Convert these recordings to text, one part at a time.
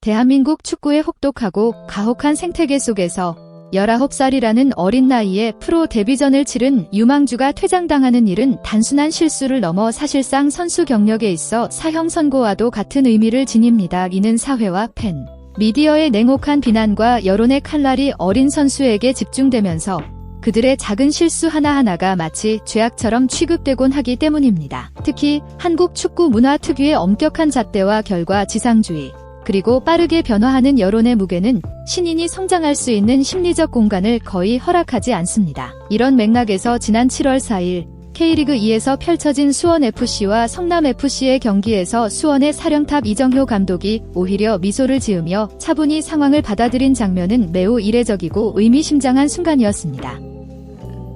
대한민국 축구의 혹독하고 가혹한 생태계 속에서 19살이라는 어린 나이에 프로 데뷔전을 치른 유망주가 퇴장당하는 일은 단순한 실수를 넘어 사실상 선수 경력에 있어 사형 선고와도 같은 의미를 지닙니다. 이는 사회와 팬, 미디어의 냉혹한 비난과 여론의 칼날이 어린 선수에게 집중되면서 그들의 작은 실수 하나하나가 마치 죄악처럼 취급되곤 하기 때문입니다. 특히 한국 축구 문화 특유의 엄격한 잣대와 결과지상주의, 그리고 빠르게 변화하는 여론의 무게는 신인이 성장할 수 있는 심리적 공간을 거의 허락하지 않습니다. 이런 맥락에서 지난 7월 4일 K리그 2에서 펼쳐진 수원FC와 성남FC의 경기에서 수원의 사령탑 이정효 감독이 오히려 미소를 지으며 차분히 상황을 받아들인 장면은 매우 이례적이고 의미심장한 순간이었습니다.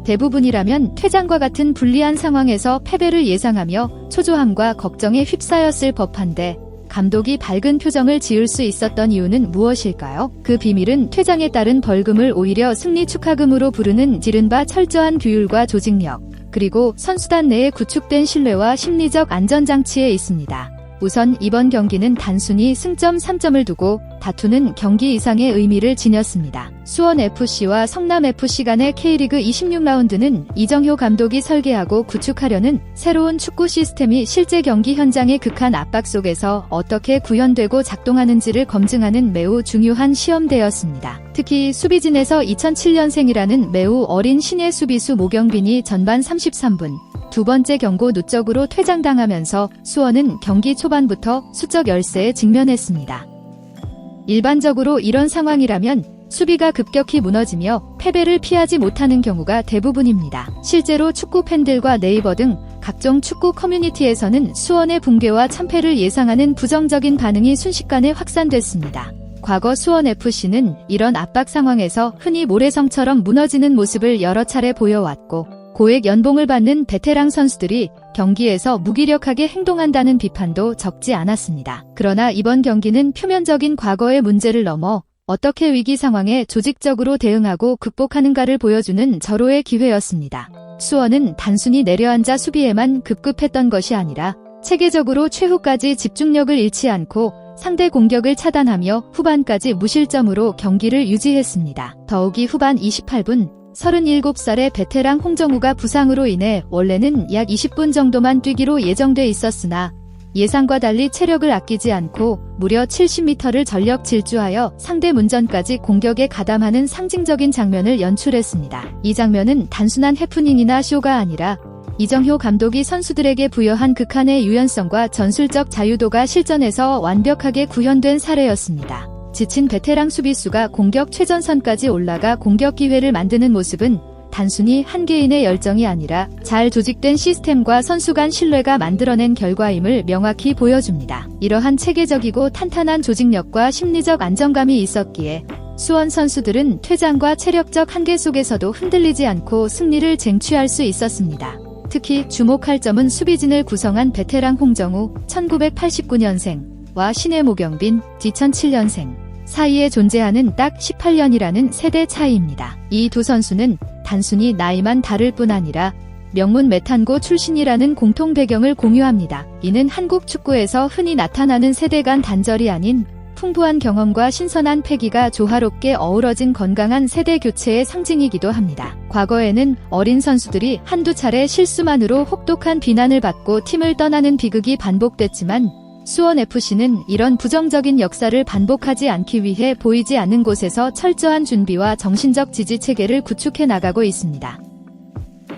대부분이라면 퇴장과 같은 불리한 상황에서 패배를 예상하며 초조함과 걱정에 휩싸였을 법한데 감독이 밝은 표정을 지을 수 있었던 이유는 무엇일까요? 그 비밀은 퇴장에 따른 벌금을 오히려 승리 축하금으로 부르는 이른바 철저한 규율과 조직력, 그리고 선수단 내에 구축된 신뢰와 심리적 안전장치에 있습니다. 우선 이번 경기는 단순히 승점 3점을 두고 다투는 경기 이상의 의미를 지녔습니다. 수원FC와 성남FC 간의 K리그 26라운드는 이정효 감독이 설계하고 구축하려는 새로운 축구 시스템이 실제 경기 현장의 극한 압박 속에서 어떻게 구현되고 작동하는지를 검증하는 매우 중요한 시험대였습니다. 특히 수비진에서 2007년생이라는 매우 어린 신예 수비수 모경빈이 전반 33분 두 번째 경고 누적으로 퇴장당하면서 수원은 경기 초반부터 수적 열세에 직면했습니다. 일반적으로 이런 상황이라면 수비가 급격히 무너지며 패배를 피하지 못하는 경우가 대부분입니다. 실제로 축구 팬들과 네이버 등 각종 축구 커뮤니티에서는 수원의 붕괴와 참패를 예상하는 부정적인 반응이 순식간에 확산됐습니다. 과거 수원FC는 이런 압박 상황에서 흔히 모래성처럼 무너지는 모습을 여러 차례 보여왔고 고액 연봉을 받는 베테랑 선수들이 경기에서 무기력하게 행동한다는 비판도 적지 않았습니다. 그러나 이번 경기는 표면적인 과거의 문제를 넘어 어떻게 위기 상황에 조직적으로 대응하고 극복하는가를 보여주는 절호의 기회였습니다. 수원은 단순히 내려앉아 수비에만 급급했던 것이 아니라 체계적으로 최후까지 집중력을 잃지 않고 상대 공격을 차단하며 후반까지 무실점으로 경기를 유지했습니다. 더욱이 후반 28분 37살의 베테랑 홍정우가 부상으로 인해 원래는 약 20분 정도만 뛰기로 예정돼 있었으나 예상과 달리 체력을 아끼지 않고 무려 70m를 전력 질주하여 상대 문전까지 공격에 가담하는 상징적인 장면을 연출했습니다. 이 장면은 단순한 해프닝이나 쇼가 아니라 이정효 감독이 선수들에게 부여한 극한의 유연성과 전술적 자유도가 실전에서 완벽하게 구현된 사례였습니다. 지친 베테랑 수비수가 공격 최전선까지 올라가 공격 기회를 만드는 모습은 단순히 한 개인의 열정이 아니라 잘 조직된 시스템과 선수 간 신뢰가 만들어낸 결과임을 명확히 보여줍니다. 이러한 체계적이고 탄탄한 조직력과 심리적 안정감이 있었기에 수원 선수들은 퇴장과 체력적 한계 속에서도 흔들리지 않고 승리를 쟁취할 수 있었습니다. 특히 주목할 점은 수비진을 구성한 베테랑 홍정우 1989년생과 신예 모경빈 2007년생 사이에 존재하는 딱 18년이라는 세대 차이입니다. 이 두 선수는 단순히 나이만 다를 뿐 아니라 명문 메탄고 출신이라는 공통 배경을 공유합니다. 이는 한국 축구에서 흔히 나타나는 세대 간 단절이 아닌 풍부한 경험과 신선한 패기가 조화롭게 어우러진 건강한 세대 교체의 상징이기도 합니다. 과거에는 어린 선수들이 한두 차례 실수만으로 혹독한 비난을 받고 팀을 떠나는 비극이 반복됐지만 수원FC는 이런 부정적인 역사를 반복하지 않기 위해 보이지 않는 곳에서 철저한 준비와 정신적 지지 체계를 구축해 나가고 있습니다.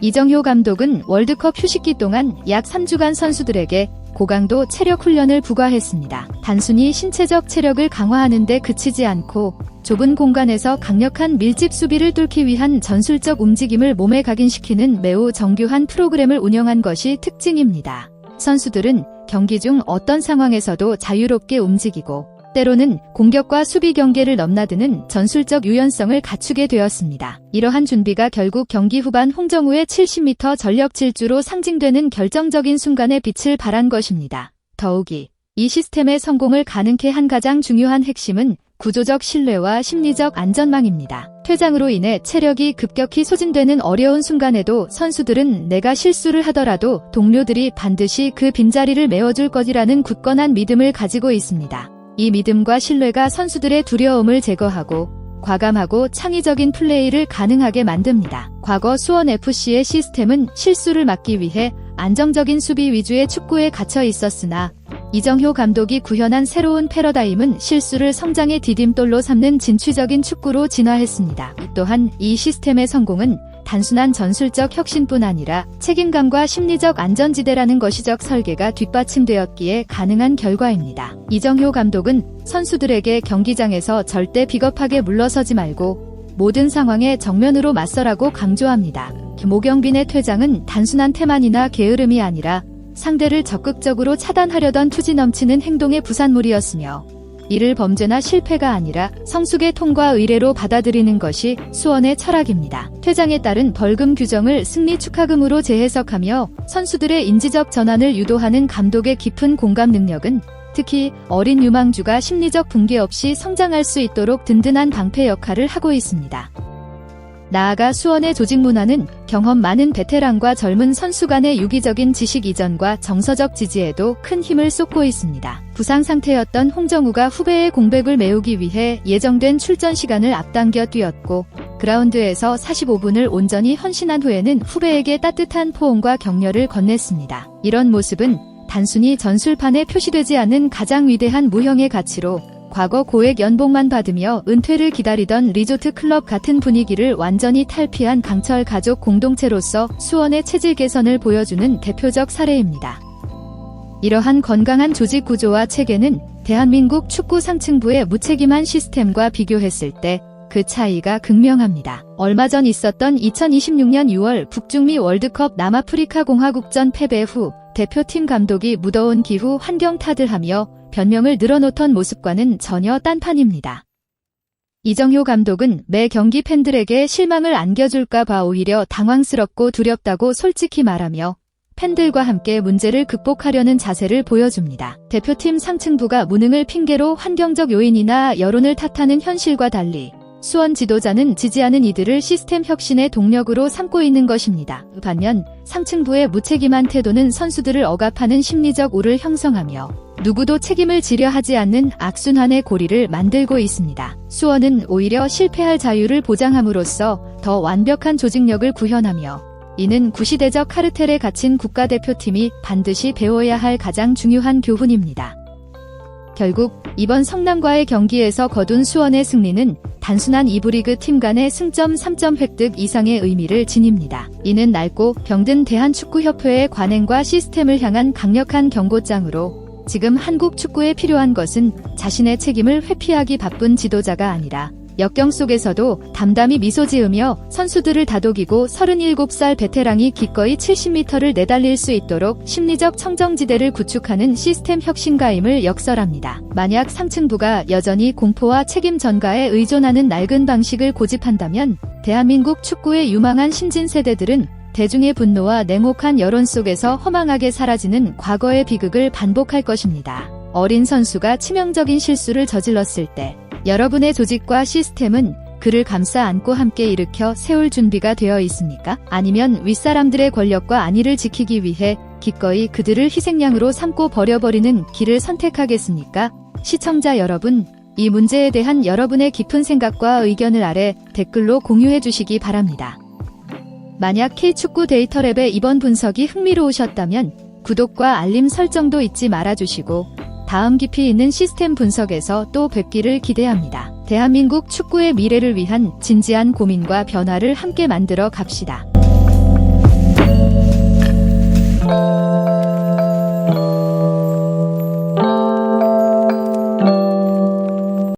이정효 감독은 월드컵 휴식기 동안 약 3주간 선수들에게 고강도 체력 훈련을 부과했습니다. 단순히 신체적 체력을 강화하는 데 그치지 않고 좁은 공간에서 강력한 밀집 수비를 뚫기 위한 전술적 움직임을 몸에 각인시키는 매우 정교한 프로그램을 운영한 것이 특징입니다. 선수들은 경기 중 어떤 상황에서도 자유롭게 움직이고 때로는 공격과 수비 경계를 넘나드는 전술적 유연성을 갖추게 되었습니다. 이러한 준비가 결국 경기 후반 홍정우의 70m 전력 질주로 상징되는 결정적인 순간에 빛을 발한 것입니다. 더욱이 이 시스템의 성공을 가능케 한 가장 중요한 핵심은 구조적 신뢰와 심리적 안전망입니다. 퇴장으로 인해 체력이 급격히 소진되는 어려운 순간에도 선수들은 내가 실수를 하더라도 동료들이 반드시 그 빈자리를 메워줄 것이라는 굳건한 믿음을 가지고 있습니다. 이 믿음과 신뢰가 선수들의 두려움을 제거하고 과감하고 창의적인 플레이를 가능하게 만듭니다. 과거 수원FC의 시스템은 실수를 막기 위해 안정적인 수비 위주의 축구에 갇혀 있었으나 이정효 감독이 구현한 새로운 패러다임은 실수를 성장의 디딤돌로 삼는 진취적인 축구로 진화했습니다. 또한 이 시스템의 성공은 단순한 전술적 혁신뿐 아니라 책임감과 심리적 안전지대라는 것이적 설계가 뒷받침되었기에 가능한 결과입니다. 이정효 감독은 선수들에게 경기장에서 절대 비겁하게 물러서지 말고 모든 상황에 정면으로 맞서라고 강조합니다. 모경빈의 퇴장은 단순한 태만이나 게으름이 아니라 상대를 적극적으로 차단하려던 투지 넘치는 행동의 부산물이었으며 이를 범죄나 실패가 아니라 성숙의 통과 의례로 받아들이는 것이 수원의 철학입니다. 퇴장에 따른 벌금 규정을 승리 축하금으로 재해석하며 선수들의 인지적 전환을 유도하는 감독의 깊은 공감 능력은 특히 어린 유망주가 심리적 붕괴 없이 성장할 수 있도록 든든한 방패 역할을 하고 있습니다. 나아가 수원의 조직 문화는 경험 많은 베테랑과 젊은 선수 간의 유기적인 지식 이전과 정서적 지지에도 큰 힘을 쏟고 있습니다. 부상 상태였던 홍정우가 후배의 공백을 메우기 위해 예정된 출전 시간을 앞당겨 뛰었고 그라운드에서 45분을 온전히 헌신한 후에는 후배에게 따뜻한 포옹과 격려를 건넸습니다. 이런 모습은 단순히 전술판에 표시되지 않은 가장 위대한 무형의 가치로 과거 고액 연봉만 받으며 은퇴를 기다리던 리조트 클럽 같은 분위기를 완전히 탈피한 강철 가족 공동체로서 수원의 체질 개선을 보여주는 대표적 사례입니다. 이러한 건강한 조직 구조와 체계는 대한민국 축구 상층부의 무책임한 시스템과 비교했을 때 그 차이가 극명합니다. 얼마 전 있었던 2026년 6월 북중미 월드컵 남아프리카 공화국전 패배 후 대표팀 감독이 무더운 기후 환경 탓을 하며 변명을 늘어놓던 모습과는 전혀 딴판입니다. 이정효 감독은 매 경기 팬들에게 실망을 안겨줄까 봐 오히려 당황스럽고 두렵다고 솔직히 말하며 팬들과 함께 문제를 극복하려는 자세를 보여줍니다. 대표팀 상층부가 무능을 핑계로 환경적 요인이나 여론을 탓하는 현실과 달리 수원 지도자는 지지하는 이들을 시스템 혁신의 동력으로 삼고 있는 것입니다. 반면 상층부의 무책임한 태도는 선수들을 억압하는 심리적 우를 형성하며 누구도 책임을 지려 하지 않는 악순환의 고리를 만들고 있습니다. 수원은 오히려 실패할 자유를 보장함으로써 더 완벽한 조직력을 구현하며 이는 구시대적 카르텔에 갇힌 국가대표팀이 반드시 배워야 할 가장 중요한 교훈입니다. 결국 이번 성남과의 경기에서 거둔 수원의 승리는 단순한 2부 리그 팀 간의 승점 3점 획득 이상의 의미를 지닙니다. 이는 낡고 병든 대한축구협회의 관행과 시스템을 향한 강력한 경고장으로 지금 한국 축구에 필요한 것은 자신의 책임을 회피하기 바쁜 지도자가 아니라 역경 속에서도 담담히 미소 지으며 선수들을 다독이고 37살 베테랑이 기꺼이 70m를 내달릴 수 있도록 심리적 청정지대를 구축하는 시스템 혁신가임을 역설합니다. 만약 상층부가 여전히 공포와 책임 전가에 의존하는 낡은 방식을 고집한다면 대한민국 축구의 유망한 신진 세대들은 대중의 분노와 냉혹한 여론 속에서 허망하게 사라지는 과거의 비극을 반복할 것입니다. 어린 선수가 치명적인 실수를 저질렀을 때 여러분의 조직과 시스템은 그를 감싸 안고 함께 일으켜 세울 준비가 되어 있습니까? 아니면 윗사람들의 권력과 안위를 지키기 위해 기꺼이 그들을 희생양으로 삼고 버려버리는 길을 선택하겠습니까? 시청자 여러분, 이 문제에 대한 여러분의 깊은 생각과 의견을 아래 댓글로 공유해 주시기 바랍니다. 만약 K축구 데이터랩의 이번 분석이 흥미로우셨다면 구독과 알림 설정도 잊지 말아주시고 다음 깊이 있는 시스템 분석에서 또 뵙기를 기대합니다. 대한민국 축구의 미래를 위한 진지한 고민과 변화를 함께 만들어 갑시다.